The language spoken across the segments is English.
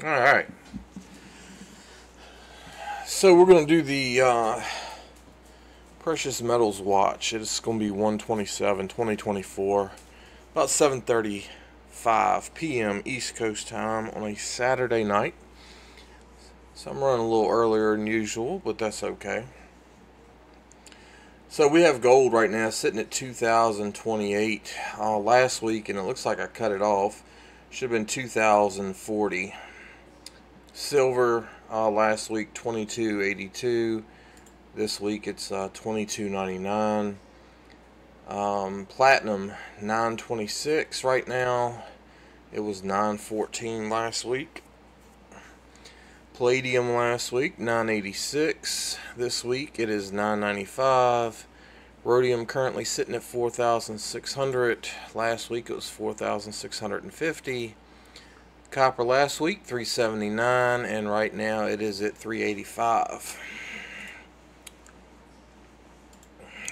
Alright, so we're going to do the Precious Metals Watch. It's going to be 1/27/2024, about 7:35 p.m. East Coast time on a Saturday night. So I'm running a little earlier than usual, but that's okay. So we have gold right now sitting at 2,028 last week, and it looks like I cut it off. Should have been 2,040. Silver last week 22.82. This week it's 22.99. Platinum 9.26 right now. It was 9.14 last week. Palladium last week 9.86. This week it is 9.95. Rhodium currently sitting at 4,600. Last week it was 4,650. Copper last week 379, and right now it is at 385.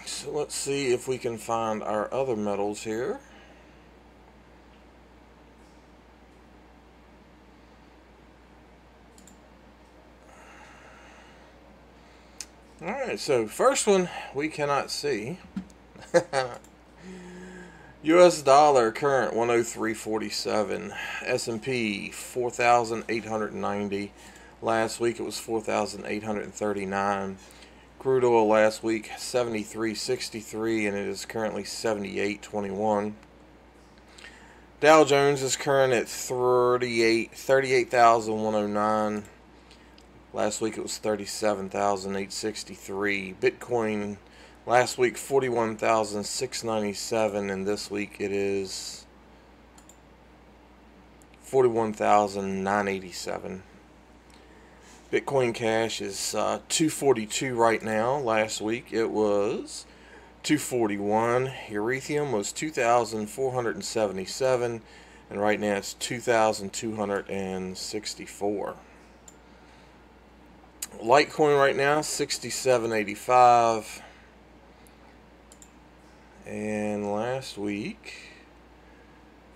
So let's see if we can find our other metals here. Alright, so first one we cannot see. US dollar current 103.47. S&P 4,890. Last week it was 4,839. Crude oil last week 73.63, and it is currently 78.21. Dow Jones is current at 38,109. Last week it was 37,863. Bitcoin last week 41,697, and this week it is 41,987. Bitcoin Cash is 242 right now. Last week it was 241. Ethereum was 2,477, and right now it's 2,264. Litecoin right now 67.85, and last week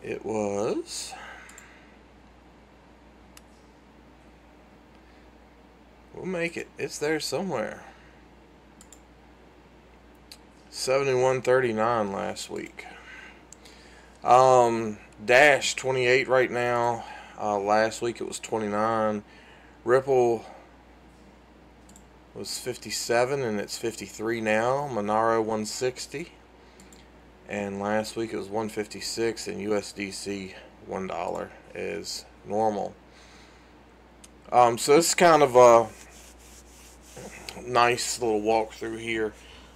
it was we'll make it. It's there somewhere. 71.39 last week. Dash 28 right now. Last week it was 29. Ripple was 57, and it's 53 now. Monero 160, and last week it was 156, and USDC $1 is normal. So this is kind of a nice little walkthrough here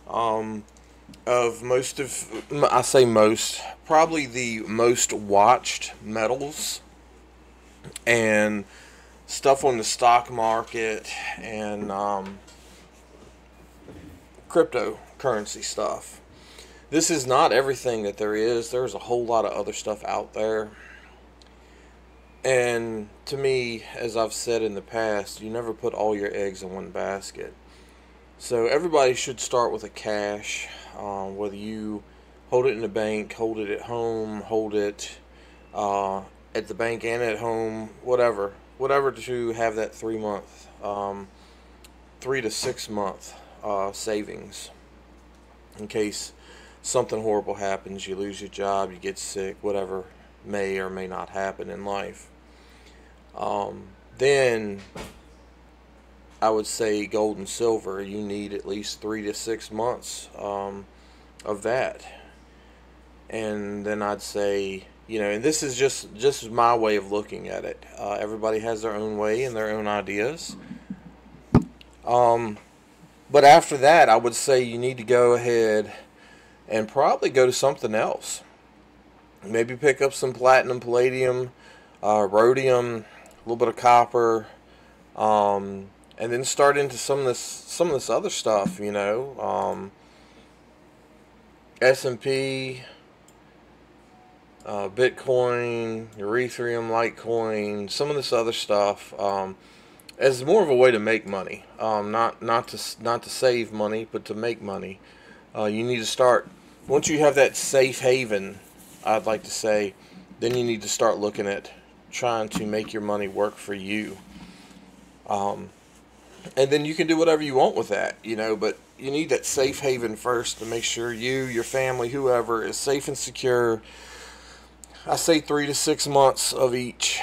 of most of, I say most, probably the most watched metals and stuff on the stock market and cryptocurrency stuff. This is not everything that there is. There's a whole lot of other stuff out there. And to me, as I've said in the past, you never put all your eggs in one basket. So everybody should start with a cash, whether you hold it in the bank, hold it at home, hold it at the bank and at home, whatever to have that 3 to 6 month savings in case something horrible happens, you lose your job, you get sick, whatever may or may not happen in life. Then I would say gold and silver, you need at least 3 to 6 months of that. And then I'd say, and this is just my way of looking at it. Everybody has their own way and their own ideas. But after that, I would say you need to go ahead and probably go to something else. Maybe pick up some platinum, palladium, rhodium, a little bit of copper, and then start into some of this other stuff. S&P, Bitcoin, Ethereum, Litecoin, some of this other stuff. As more of a way to make money, not to save money, but to make money. You need to start once you have that safe haven. I'd like to say, then you need to start looking at trying to make your money work for you. And then you can do whatever you want with that, but you need that safe haven first to make sure you, your family, whoever is safe and secure. I say 3 to 6 months of each.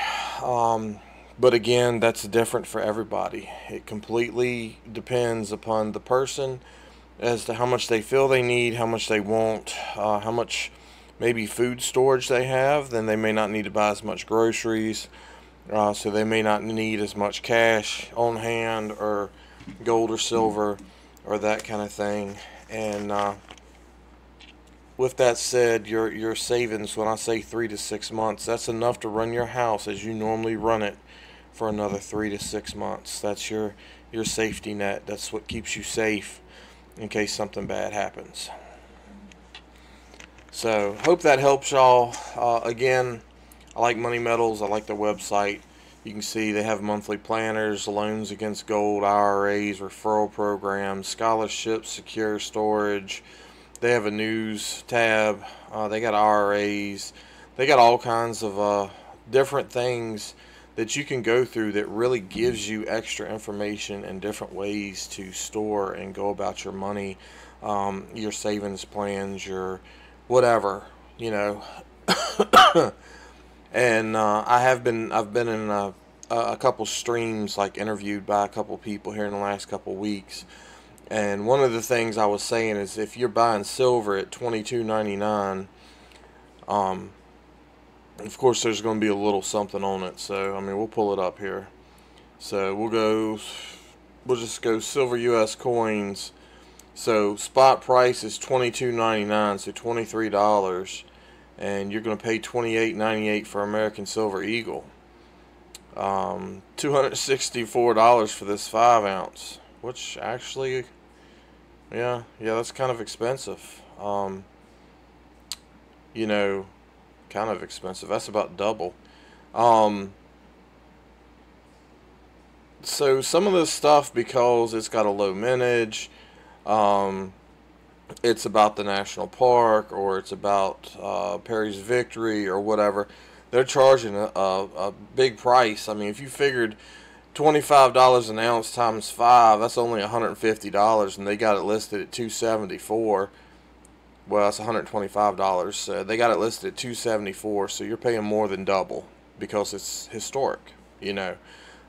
But again, that's different for everybody. It completely depends upon the person as to how much they feel they need, how much they want, how much maybe food storage they have. Then they may not need to buy as much groceries. So they may not need as much cash on hand or gold or silver or that kind of thing. And with that said, your savings, when I say 3 to 6 months, that's enough to run your house as you normally run it for another 3 to 6 months. That's your safety net. That's what keeps you safe in case something bad happens. So hope that helps y'all. Again, I like Money Metals. I like their website. You can see they have monthly planners, loans against gold, IRAs, referral programs, scholarships, secure storage. They have a news tab. They got IRAs. They got all kinds of different things that you can go through that really gives you extra information and different ways to store and go about your money, your savings plans, your whatever, And I've been in a couple streams, like interviewed by a couple people here in the last couple weeks. And one of the things I was saying is if you're buying silver at $22.99, of course there's going to be a little something on it. So I mean, we'll pull it up here. So we'll just go silver US coins. So spot price is $22.99, so $23. And you're going to pay $28.98 for American Silver Eagle. $264 for this 5 ounce, which actually, yeah, that's kind of expensive. Kind of expensive. That's about double. So some of this stuff, because it's got a low mintage, it's about the national park, or it's about Perry's Victory or whatever, they're charging a big price. I mean, if you figured $25 an ounce times 5, that's only $150, and they got it listed at $274. Well, that's $125. So they got it listed at $274, so you're paying more than double because it's historic,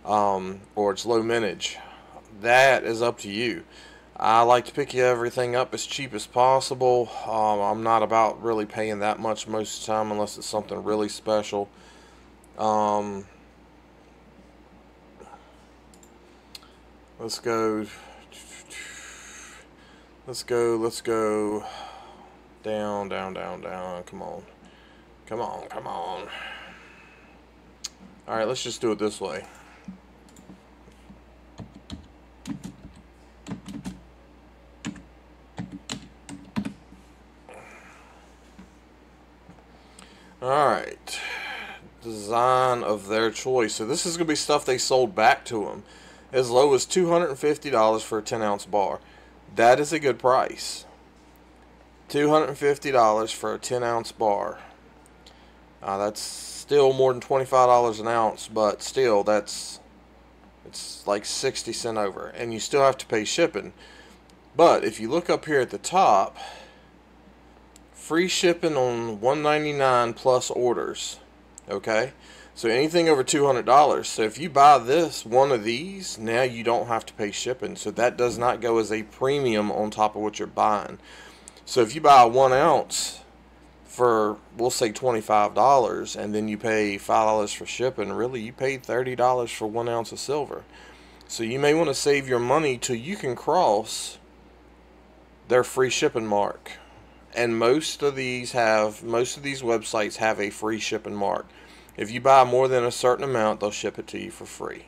or it's low mintage. That is up to you. I like to pick everything up as cheap as possible. I'm not about really paying that much most of the time unless it's something really special. Let's go down. Come on. Alright, let's just do it this way. Alright, design of their choice. So this is going to be stuff they sold back to them. As low as $250 for a 10 ounce bar. That is a good price. $250 for a 10 ounce bar. That's still more than $25 an ounce, but still it's like 60 cents over. And you still have to pay shipping. But if you look up here at the top, free shipping on $199 plus orders. Okay, so anything over $200. So if you buy one of these, now you don't have to pay shipping. So that does not go as a premium on top of what you're buying. So if you buy a 1 ounce for, we'll say $25, and then you pay $5 for shipping, really you paid $30 for 1 ounce of silver. So you may want to save your money till you can cross their free shipping mark. And most of these websites have a free shipping mark. If you buy more than a certain amount, they'll ship it to you for free.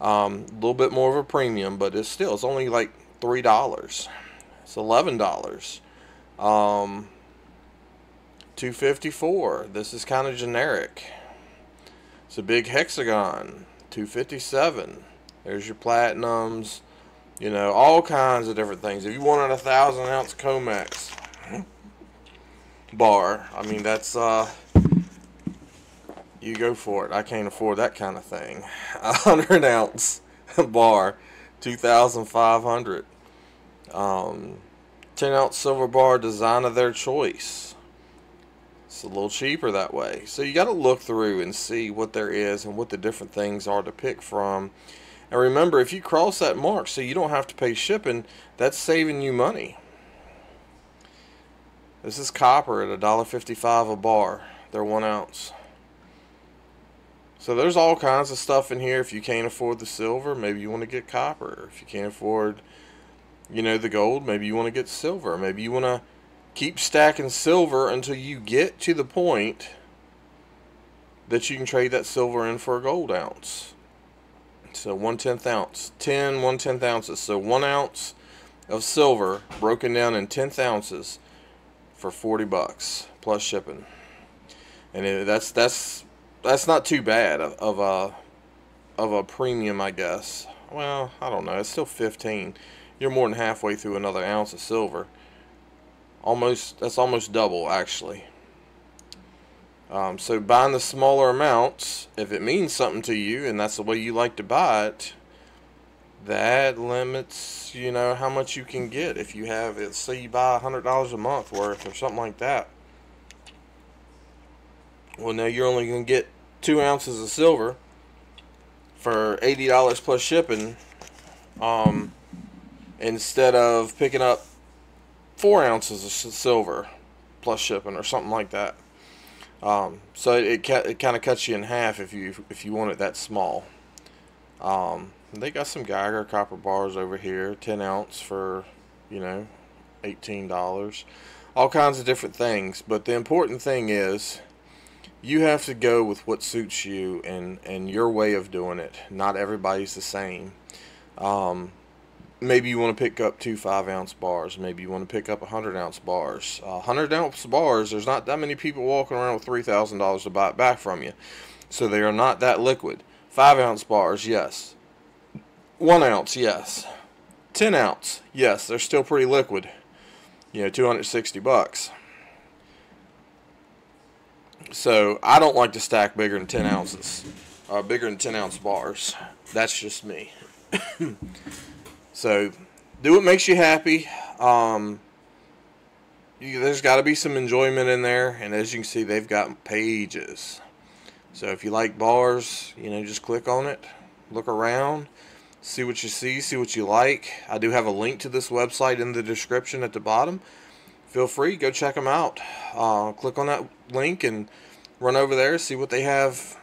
A little bit more of a premium, but it's only like $3. It's $11. $254. This is kind of generic. It's a big hexagon. $257. There's your platinums. All kinds of different things. If you wanted a 1,000 ounce Comex bar, I mean, that's you go for it. I can't afford that kind of thing. 100 ounce bar, 2,500. 10 ounce silver bar, design of their choice. It's a little cheaper that way. So you got to look through and see what there is and what the different things are to pick from. And remember, if you cross that mark so you don't have to pay shipping, that's saving you money. This is copper at $1.55 a bar. They're 1 ounce. So there's all kinds of stuff in here. If you can't afford the silver, maybe you want to get copper. If you can't afford, the gold, maybe you want to get silver. Maybe you want to keep stacking silver until you get to the point that you can trade that silver in for a gold ounce. So 1/10 ounce, 1/10 ounces. So 1 ounce of silver broken down in 1/10 ounces for $40 plus shipping. And that's not too bad of a premium, I guess. Well, I don't know. It's still 15. You're more than halfway through another ounce of silver. That's almost double, actually. So buying the smaller amounts, if it means something to you and that's the way you like to buy it, that limits, how much you can get. If you have, say you buy $100 a month worth or something like that. Well, now you're only going to get 2 ounces of silver for $80 plus shipping, instead of picking up 4 ounces of silver plus shipping or something like that. So it kind of cuts you in half if you want it that small. They got some Geiger copper bars over here, 10 ounce for $18. All kinds of different things, but the important thing is you have to go with what suits you and your way of doing it. Not everybody's the same. Maybe you want to pick up 2 5-ounce bars. Maybe you want to pick up 100-ounce bars. 100-ounce bars, there's not that many people walking around with $3,000 to buy it back from you. So they are not that liquid. 5-ounce bars, yes. 1 ounce, yes. 10 ounce, yes. They're still pretty liquid. $260. So I don't like to stack bigger than 10 ounces. Bigger than 10-ounce bars. That's just me. So, do what makes you happy. There's got to be some enjoyment in there, and as you can see, they've got pages. So, if you like bars, just click on it, look around, see what you see what you like. I do have a link to this website in the description at the bottom. Feel free, go check them out. Click on that link and run over there, see what they have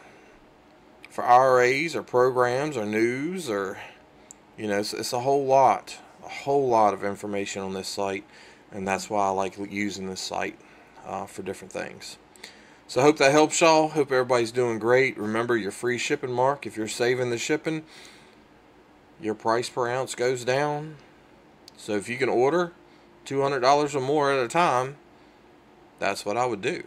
for IRAs or programs or news or... it's a whole lot of information on this site, and that's why I like using this site for different things. So I hope that helps y'all. Hope everybody's doing great. Remember your free shipping mark. If you're saving the shipping, your price per ounce goes down. So if you can order $200 or more at a time, that's what I would do.